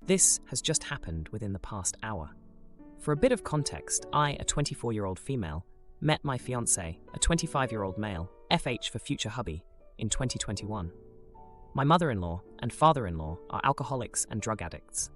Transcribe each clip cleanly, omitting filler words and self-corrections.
This has just happened within the past hour. For a bit of context, I, a 24-year-old female, met my fiancé, a 25-year-old male, FH for future hubby, in 2021. My mother-in-law and father-in-law are alcoholics and drug addicts.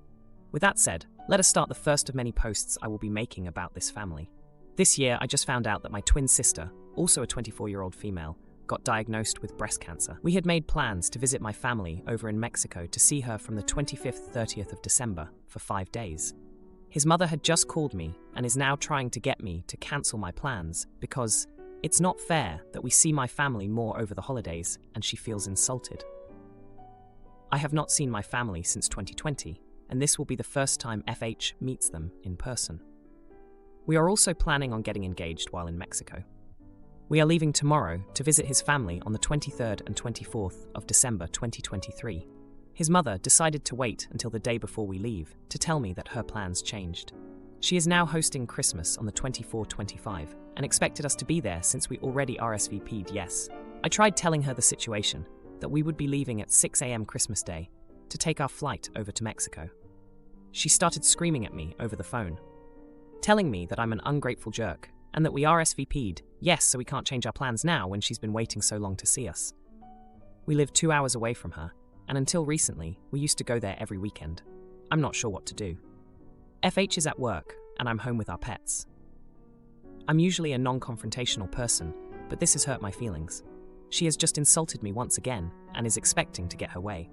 With that said, let us start the first of many posts I will be making about this family. This year, I just found out that my twin sister, also a 24-year-old female, got diagnosed with breast cancer. We had made plans to visit my family over in Mexico to see her from the 25th, 30th of December for 5 days. His mother had just called me and is now trying to get me to cancel my plans because it's not fair that we see my family more over the holidays and she feels insulted. I have not seen my family since 2020, and this will be the first time FH meets them in person. We are also planning on getting engaged while in Mexico. We are leaving tomorrow to visit his family on the 23rd and 24th of December 2023. His mother decided to wait until the day before we leave to tell me that her plans changed. She is now hosting Christmas on the 24-25 and expected us to be there since we already RSVP'd yes. I tried telling her the situation, that we would be leaving at 6 a.m. Christmas Day to take our flight over to Mexico. She started screaming at me over the phone, telling me that I'm an ungrateful jerk and that we RSVP'd yes so we can't change our plans now when she's been waiting so long to see us. We live 2 hours away from her, and until recently, we used to go there every weekend. I'm not sure what to do. FH is at work, and I'm home with our pets. I'm usually a non-confrontational person, but this has hurt my feelings. She has just insulted me once again and is expecting to get her way.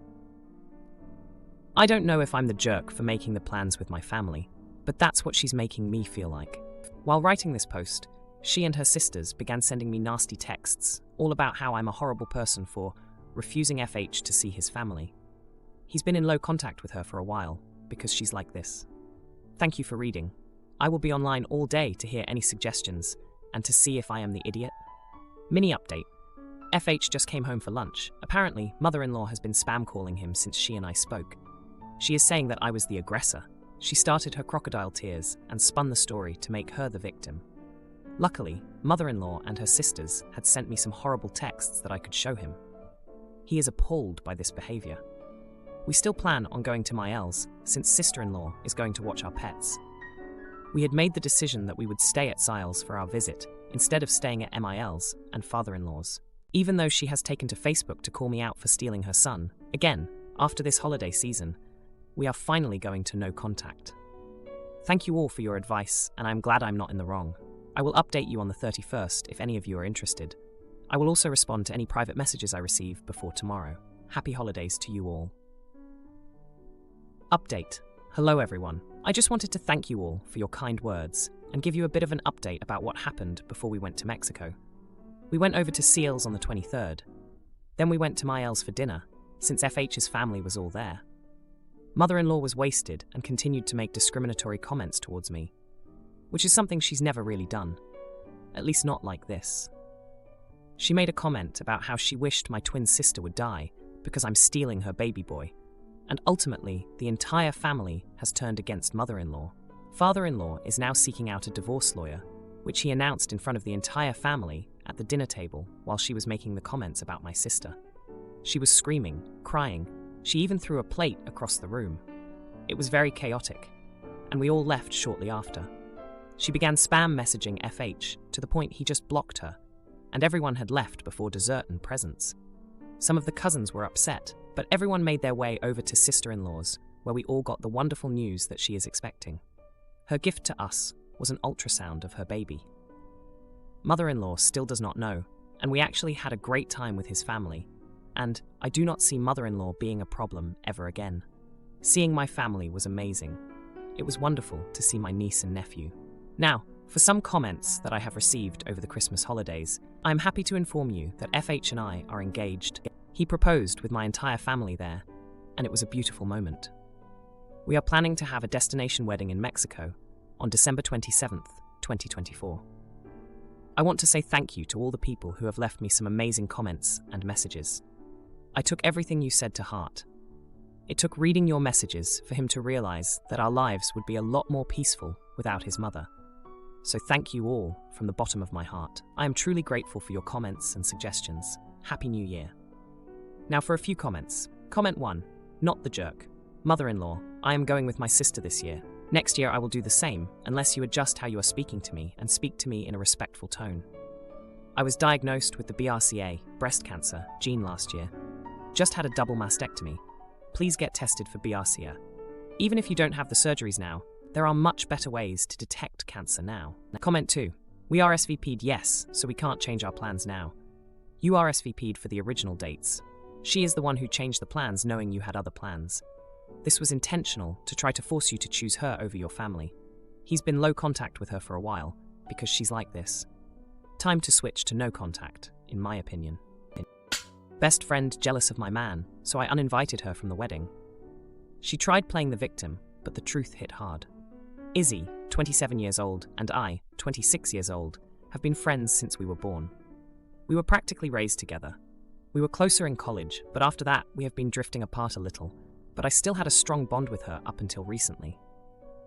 I don't know if I'm the jerk for making the plans with my family, but that's what she's making me feel like. While writing this post, she and her sisters began sending me nasty texts, all about how I'm a horrible person for refusing FH to see his family. He's been in low contact with her for a while, because she's like this. Thank you for reading. I will be online all day to hear any suggestions, and to see if I am the idiot. Mini update. FH just came home for lunch. Apparently, mother-in-law has been spam calling him since she and I spoke. She is saying that I was the aggressor. She started her crocodile tears and spun the story to make her the victim. Luckily, mother-in-law and her sisters had sent me some horrible texts that I could show him. He is appalled by this behavior. We still plan on going to Mael's since sister-in-law is going to watch our pets. We had made the decision that we would stay at Siles for our visit instead of staying at MIL's and father-in-law's. Even though she has taken to Facebook to call me out for stealing her son, again, after this holiday season, we are finally going to no contact. Thank you all for your advice, and I'm glad I'm not in the wrong. I will update you on the 31st if any of you are interested. I will also respond to any private messages I receive before tomorrow. Happy holidays to you all. Update. Hello everyone. I just wanted to thank you all for your kind words and give you a bit of an update about what happened before we went to Mexico. We went over to Seals on the 23rd. Then we went to Mael's for dinner, since FH's family was all there. Mother-in-law was wasted and continued to make discriminatory comments towards me, which is something she's never really done, at least not like this. She made a comment about how she wished my twin sister would die because I'm stealing her baby boy, and ultimately the entire family has turned against mother-in-law. Father-in-law is now seeking out a divorce lawyer, which he announced in front of the entire family at the dinner table while she was making the comments about my sister. She was screaming, crying. She even threw a plate across the room. It was very chaotic, and we all left shortly after. She began spam messaging FH to the point he just blocked her, and everyone had left before dessert and presents. Some of the cousins were upset, but everyone made their way over to sister-in-law's, where we all got the wonderful news that she is expecting. Her gift to us was an ultrasound of her baby. Mother-in-law still does not know, and we actually had a great time with his family, and I do not see mother-in-law being a problem ever again. Seeing my family was amazing. It was wonderful to see my niece and nephew. Now, for some comments that I have received over the Christmas holidays, I am happy to inform you that FH and I are engaged. He proposed with my entire family there, and it was a beautiful moment. We are planning to have a destination wedding in Mexico on December 27th, 2024. I want to say thank you to all the people who have left me some amazing comments and messages. I took everything you said to heart. It took reading your messages for him to realize that our lives would be a lot more peaceful without his mother. So thank you all from the bottom of my heart. I am truly grateful for your comments and suggestions. Happy New Year. Now for a few comments. Comment 1. Not the jerk. Mother-in-law, I am going with my sister this year. Next year I will do the same, unless you adjust how you are speaking to me and speak to me in a respectful tone. I was diagnosed with the BRCA, breast cancer, gene last year. Just had a double mastectomy. Please get tested for BRCA. Even if you don't have the surgeries now, there are much better ways to detect cancer now. Comment 2. We RSVP'd yes, so we can't change our plans now. You RSVP'd for the original dates. She is the one who changed the plans knowing you had other plans. This was intentional to try to force you to choose her over your family. He's been low contact with her for a while, because she's like this. Time to switch to no contact, in my opinion. Best friend jealous of my man, so I uninvited her from the wedding. She tried playing the victim, but the truth hit hard. Izzy, 27 years old, and I, 26 years old, have been friends since we were born. We were practically raised together. We were closer in college, but after that we have been drifting apart a little, but I still had a strong bond with her up until recently.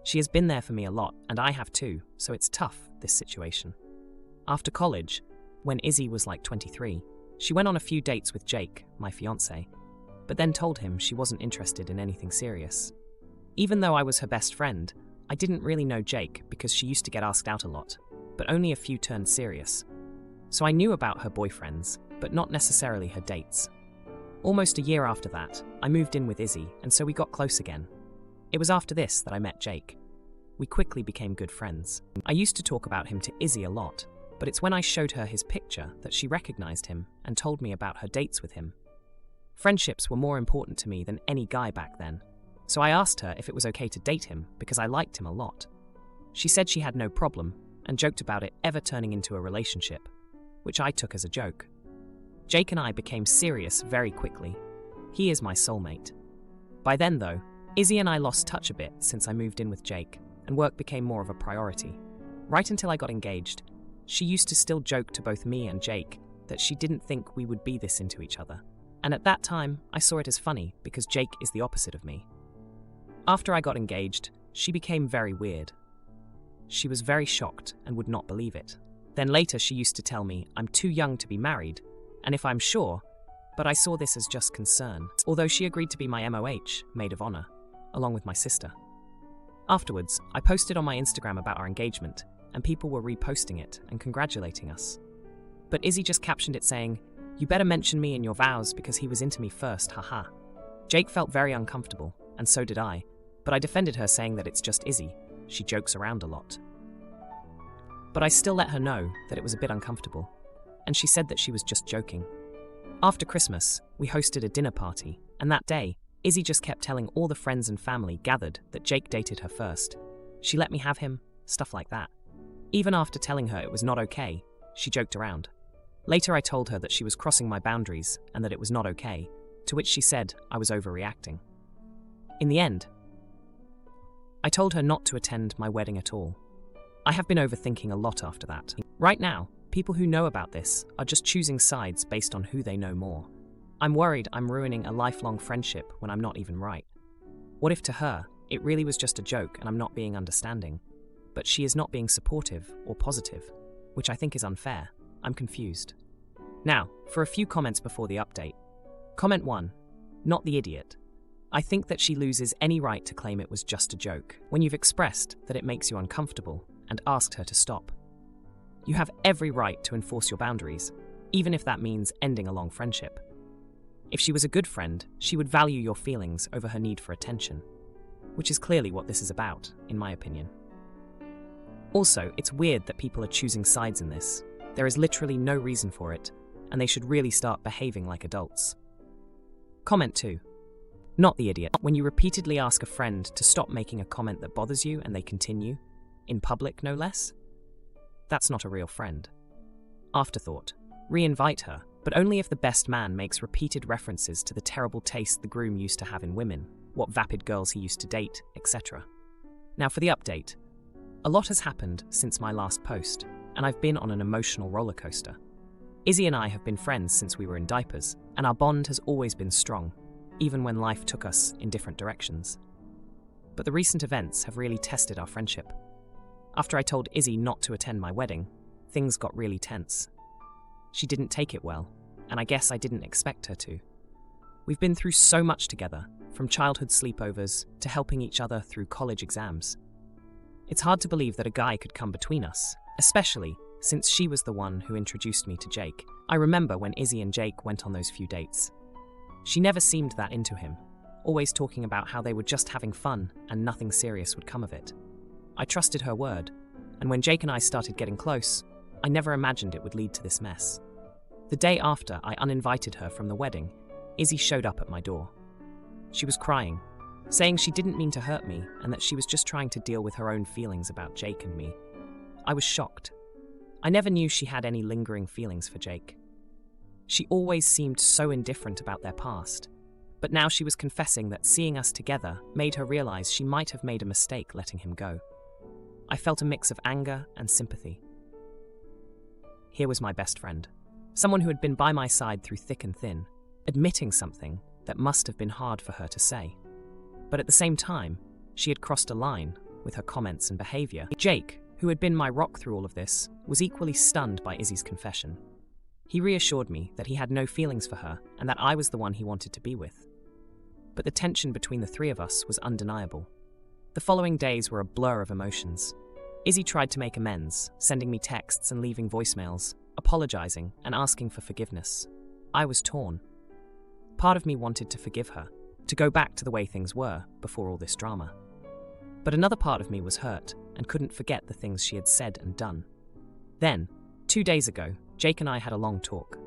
She has been there for me a lot, and I have too, so it's tough, this situation. After college, when Izzy was like 23, she went on a few dates with Jake, my fiancé, but then told him she wasn't interested in anything serious. Even though I was her best friend, I didn't really know Jake because she used to get asked out a lot, but only a few turned serious. So I knew about her boyfriends, but not necessarily her dates. Almost a year after that, I moved in with Izzy, and so we got close again. It was after this that I met Jake. We quickly became good friends. I used to talk about him to Izzy a lot, but it's when I showed her his picture that she recognized him and told me about her dates with him. Friendships were more important to me than any guy back then, so I asked her if it was okay to date him because I liked him a lot. She said she had no problem and joked about it ever turning into a relationship, which I took as a joke. Jake and I became serious very quickly. He is my soulmate. By then, though, Izzy and I lost touch a bit since I moved in with Jake, and work became more of a priority. Right until I got engaged, she used to still joke to both me and Jake that she didn't think we would be this into each other. And at that time, I saw it as funny because Jake is the opposite of me. After I got engaged, she became very weird. She was very shocked and would not believe it. Then later she used to tell me I'm too young to be married, and if I'm sure, but I saw this as just concern, although she agreed to be my MOH, maid of honor, along with my sister. Afterwards, I posted on my Instagram about our engagement, and people were reposting it and congratulating us. But Izzy just captioned it saying, "You better mention me in your vows because he was into me first, haha." Jake felt very uncomfortable, and so did I, but I defended her saying that it's just Izzy. She jokes around a lot. But I still let her know that it was a bit uncomfortable, and she said that she was just joking. After Christmas, we hosted a dinner party, and that day, Izzy just kept telling all the friends and family gathered that Jake dated her first. She let me have him, stuff like that. Even after telling her it was not okay, she joked around. Later I told her that she was crossing my boundaries and that it was not okay, to which she said I was overreacting. In the end, I told her not to attend my wedding at all. I have been overthinking a lot after that. Right now, people who know about this are just choosing sides based on who they know more. I'm worried I'm ruining a lifelong friendship when I'm not even right. What if to her, it really was just a joke and I'm not being understanding, but she is not being supportive or positive, which I think is unfair. I'm confused. Now, for a few comments before the update. Comment 1. Not the idiot. I think that she loses any right to claim it was just a joke when you've expressed that it makes you uncomfortable and asked her to stop. You have every right to enforce your boundaries, even if that means ending a long friendship. If she was a good friend, she would value your feelings over her need for attention, which is clearly what this is about, in my opinion. Also, it's weird that people are choosing sides in this. There is literally no reason for it, and they should really start behaving like adults. Comment 2. Not the idiot. When you repeatedly ask a friend to stop making a comment that bothers you and they continue, in public no less, that's not a real friend. Afterthought. Re-invite her, but only if the best man makes repeated references to the terrible taste the groom used to have in women, what vapid girls he used to date, etc. Now for the update. A lot has happened since my last post, and I've been on an emotional roller coaster. Izzy and I have been friends since we were in diapers, and our bond has always been strong, even when life took us in different directions. But the recent events have really tested our friendship. After I told Izzy not to attend my wedding, things got really tense. She didn't take it well, and I guess I didn't expect her to. We've been through so much together, from childhood sleepovers to helping each other through college exams. It's hard to believe that a guy could come between us, especially since she was the one who introduced me to Jake. I remember when Izzy and Jake went on those few dates. She never seemed that into him, always talking about how they were just having fun and nothing serious would come of it. I trusted her word, and when Jake and I started getting close, I never imagined it would lead to this mess. The day after I uninvited her from the wedding, Izzy showed up at my door. She was crying, saying she didn't mean to hurt me and that she was just trying to deal with her own feelings about Jake and me. I was shocked. I never knew she had any lingering feelings for Jake. She always seemed so indifferent about their past, but now she was confessing that seeing us together made her realize she might have made a mistake letting him go. I felt a mix of anger and sympathy. Here was my best friend, someone who had been by my side through thick and thin, admitting something that must have been hard for her to say. But at the same time, she had crossed a line with her comments and behavior. Jake, who had been my rock through all of this, was equally stunned by Izzy's confession. He reassured me that he had no feelings for her and that I was the one he wanted to be with. But the tension between the three of us was undeniable. The following days were a blur of emotions. Izzy tried to make amends, sending me texts and leaving voicemails, apologizing and asking for forgiveness. I was torn. Part of me wanted to forgive her, to go back to the way things were before all this drama. But another part of me was hurt and couldn't forget the things she had said and done. Then, 2 days ago, Jake and I had a long talk.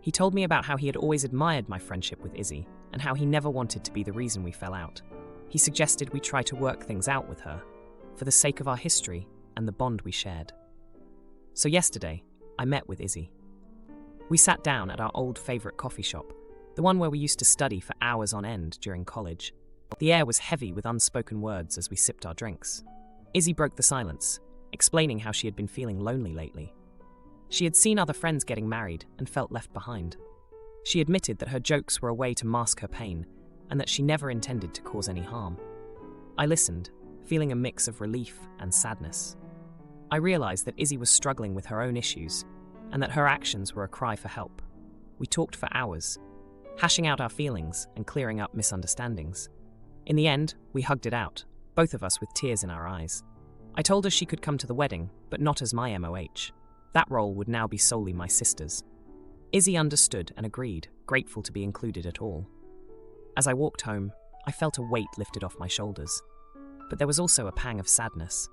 He told me about how he had always admired my friendship with Izzy and how he never wanted to be the reason we fell out. He suggested we try to work things out with her, for the sake of our history and the bond we shared. So yesterday, I met with Izzy. We sat down at our old favorite coffee shop, the one where we used to study for hours on end during college. The air was heavy with unspoken words as we sipped our drinks. Izzy broke the silence, explaining how she had been feeling lonely lately. She had seen other friends getting married and felt left behind. She admitted that her jokes were a way to mask her pain and that she never intended to cause any harm. I listened, feeling a mix of relief and sadness. I realized that Izzy was struggling with her own issues and that her actions were a cry for help. We talked for hours, hashing out our feelings and clearing up misunderstandings. In the end, we hugged it out, both of us with tears in our eyes. I told her she could come to the wedding, but not as my MOH. That role would now be solely my sister's. Izzy understood and agreed, grateful to be included at all. As I walked home, I felt a weight lifted off my shoulders. But there was also a pang of sadness.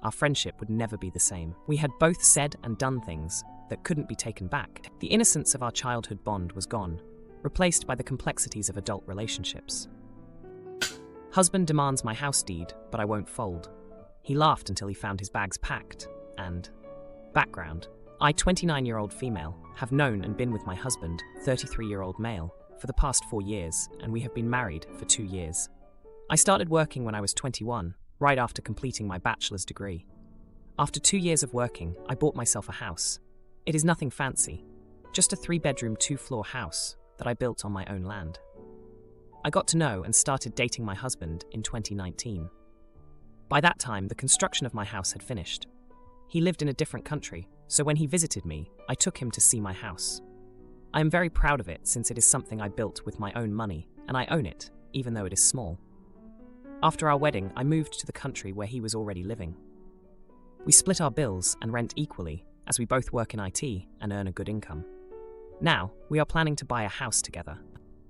Our friendship would never be the same. We had both said and done things that couldn't be taken back. The innocence of our childhood bond was gone, replaced by the complexities of adult relationships. Husband demands my house deed, but I won't fold. He laughed until he found his bags packed, and... Background. I, 29-year-old female, have known and been with my husband, 33-year-old male, for the past 4 years, and we have been married for 2 years. I started working when I was 21, right after completing my bachelor's degree. After 2 years of working, I bought myself a house. It is nothing fancy, just a 3-bedroom, 2-floor house that I built on my own land. I got to know and started dating my husband in 2019. By that time, the construction of my house had finished. He lived in a different country, so when he visited me, I took him to see my house. I am very proud of it since it is something I built with my own money, and I own it, even though it is small. After our wedding, I moved to the country where he was already living. We split our bills and rent equally, as we both work in IT and earn a good income. Now, we are planning to buy a house together.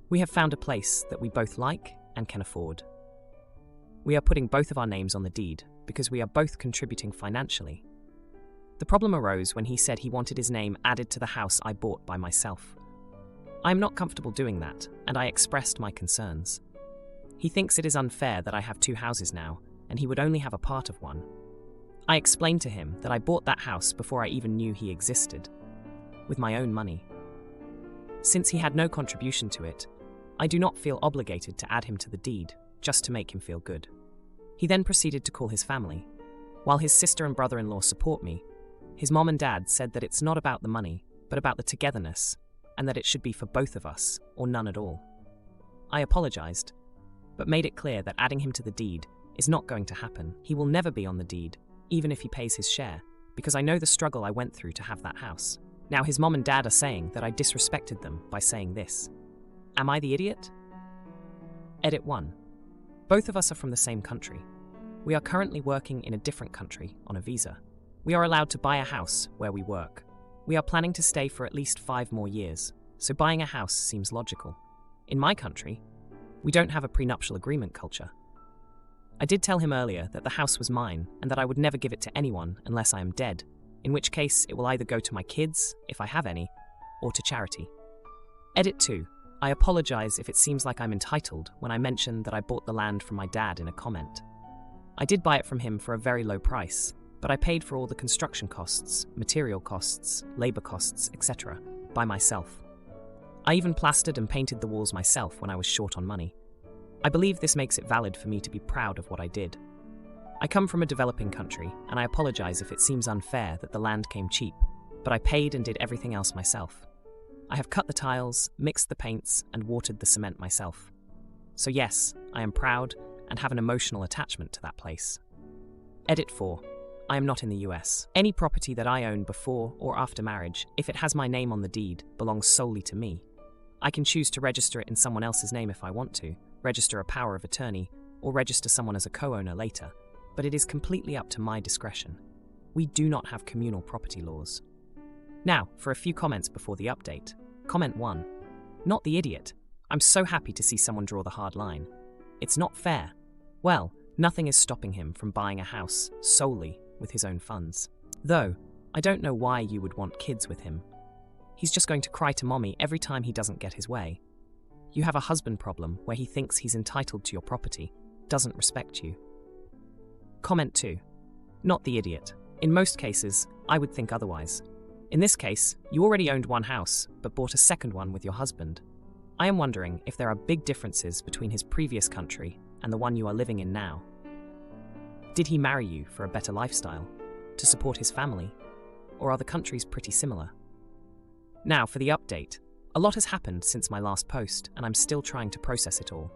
We have found a place that we both like and can afford. We are putting both of our names on the deed because we are both contributing financially. The problem arose when he said he wanted his name added to the house I bought by myself. I am not comfortable doing that, and I expressed my concerns. He thinks it is unfair that I have 2 houses now, and he would only have a part of one. I explained to him that I bought that house before I even knew he existed, with my own money. Since he had no contribution to it, I do not feel obligated to add him to the deed, just to make him feel good. He then proceeded to call his family. While his sister and brother-in-law support me, his mom and dad said that it's not about the money, but about the togetherness, and that it should be for both of us, or none at all. I apologized, but made it clear that adding him to the deed is not going to happen. He will never be on the deed, even if he pays his share, because I know the struggle I went through to have that house. Now his mom and dad are saying that I disrespected them by saying this. Am I the idiot? Edit 1. Both of us are from the same country. We are currently working in a different country on a visa. We are allowed to buy a house where we work. We are planning to stay for at least 5 more years, so buying a house seems logical. In my country, we don't have a prenuptial agreement culture. I did tell him earlier that the house was mine and that I would never give it to anyone unless I am dead, in which case it will either go to my kids, if I have any, or to charity. Edit 2. I apologize if it seems like I'm entitled when I mentioned that I bought the land from my dad in a comment. I did buy it from him for a very low price, but I paid for all the construction costs, material costs, labor costs, etc. by myself. I even plastered and painted the walls myself when I was short on money. I believe this makes it valid for me to be proud of what I did. I come from a developing country, and I apologize if it seems unfair that the land came cheap, but I paid and did everything else myself. I have cut the tiles, mixed the paints, and watered the cement myself. So yes, I am proud and have an emotional attachment to that place. Edit 4. I am not in the US. Any property that I own before or after marriage, if it has my name on the deed, belongs solely to me. I can choose to register it in someone else's name if I want to, register a power of attorney, or register someone as a co-owner later, but it is completely up to my discretion. We do not have communal property laws. Now, for a few comments before the update. Comment 1. Not the idiot. I'm so happy to see someone draw the hard line. It's not fair. Well, nothing is stopping him from buying a house solely with his own funds. Though, I don't know why you would want kids with him. He's just going to cry to mommy every time he doesn't get his way. You have a husband problem where he thinks he's entitled to your property, doesn't respect you. Comment 2. Not the idiot. In most cases, I would think otherwise. In this case, you already owned one house, but bought a second one with your husband. I am wondering if there are big differences between his previous country and the one you are living in now. Did he marry you for a better lifestyle, to support his family, or are the countries pretty similar? Now for the update. A lot has happened since my last post, and I'm still trying to process it all.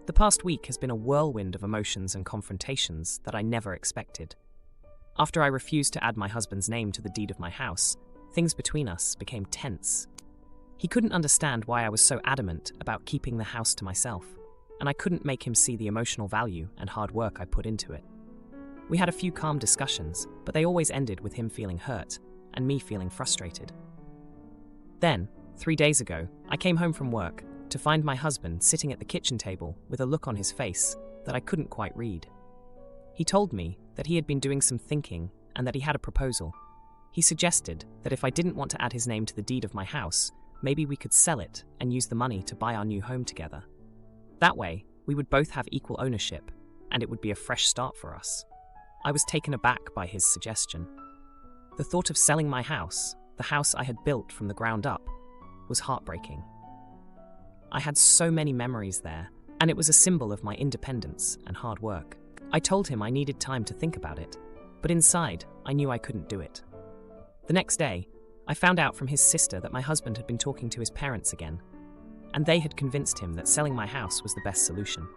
The past week has been a whirlwind of emotions and confrontations that I never expected. After I refused to add my husband's name to the deed of my house, things between us became tense. He couldn't understand why I was so adamant about keeping the house to myself, and I couldn't make him see the emotional value and hard work I put into it. We had a few calm discussions, but they always ended with him feeling hurt and me feeling frustrated. Then, 3 days ago, I came home from work to find my husband sitting at the kitchen table with a look on his face that I couldn't quite read. He told me that he had been doing some thinking and that he had a proposal. He suggested that if I didn't want to add his name to the deed of my house, maybe we could sell it and use the money to buy our new home together. That way, we would both have equal ownership, and it would be a fresh start for us. I was taken aback by his suggestion. The thought of selling my house, the house I had built from the ground up, was heartbreaking. I had so many memories there, and it was a symbol of my independence and hard work. I told him I needed time to think about it, but inside, I knew I couldn't do it. The next day, I found out from his sister that my husband had been talking to his parents again, and they had convinced him that selling my house was the best solution.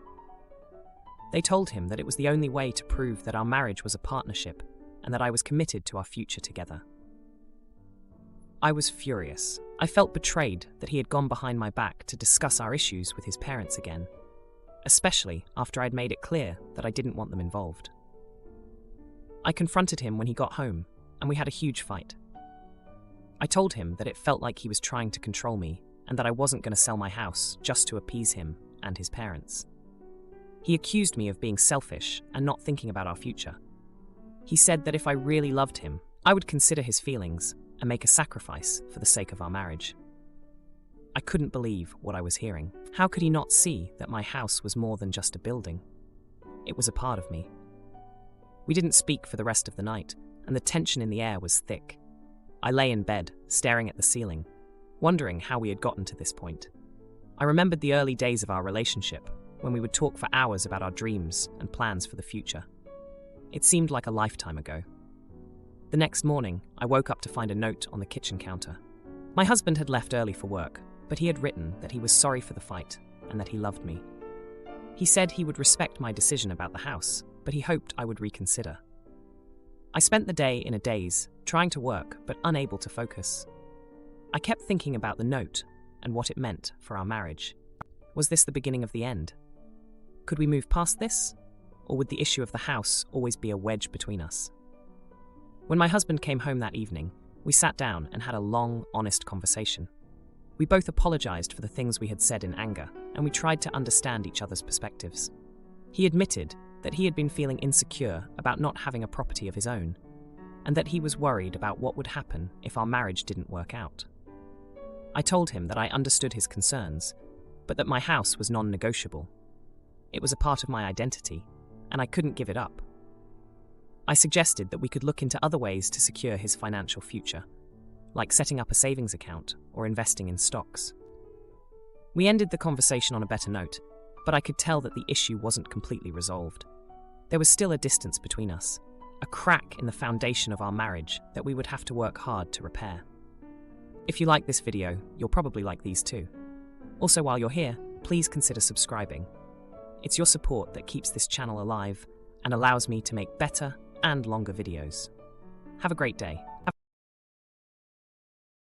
They told him that it was the only way to prove that our marriage was a partnership and that I was committed to our future together. I was furious. I felt betrayed that he had gone behind my back to discuss our issues with his parents again, especially after I'd made it clear that I didn't want them involved. I confronted him when he got home, and we had a huge fight. I told him that it felt like he was trying to control me and that I wasn't going to sell my house just to appease him and his parents. He accused me of being selfish and not thinking about our future. He said that if I really loved him, I would consider his feelings and make a sacrifice for the sake of our marriage. I couldn't believe what I was hearing. How could he not see that my house was more than just a building? It was a part of me. We didn't speak for the rest of the night, and the tension in the air was thick. I lay in bed, staring at the ceiling, wondering how we had gotten to this point. I remembered the early days of our relationship, when we would talk for hours about our dreams and plans for the future. It seemed like a lifetime ago. The next morning, I woke up to find a note on the kitchen counter. My husband had left early for work, but he had written that he was sorry for the fight and that he loved me. He said he would respect my decision about the house, but he hoped I would reconsider. I spent the day in a daze, trying to work but unable to focus. I kept thinking about the note and what it meant for our marriage. Was this the beginning of the end? Could we move past this? Or would the issue of the house always be a wedge between us? When my husband came home that evening, we sat down and had a long, honest conversation. We both apologized for the things we had said in anger, and we tried to understand each other's perspectives. He admitted that he had been feeling insecure about not having a property of his own, and that he was worried about what would happen if our marriage didn't work out. I told him that I understood his concerns, but that my house was non-negotiable. It was a part of my identity, and I couldn't give it up. I suggested that we could look into other ways to secure his financial future, like setting up a savings account or investing in stocks. We ended the conversation on a better note, but I could tell that the issue wasn't completely resolved. There was still a distance between us, a crack in the foundation of our marriage that we would have to work hard to repair. If you like this video, you'll probably like these too. Also, while you're here, please consider subscribing. It's your support that keeps this channel alive and allows me to make better and longer videos. Have a great day.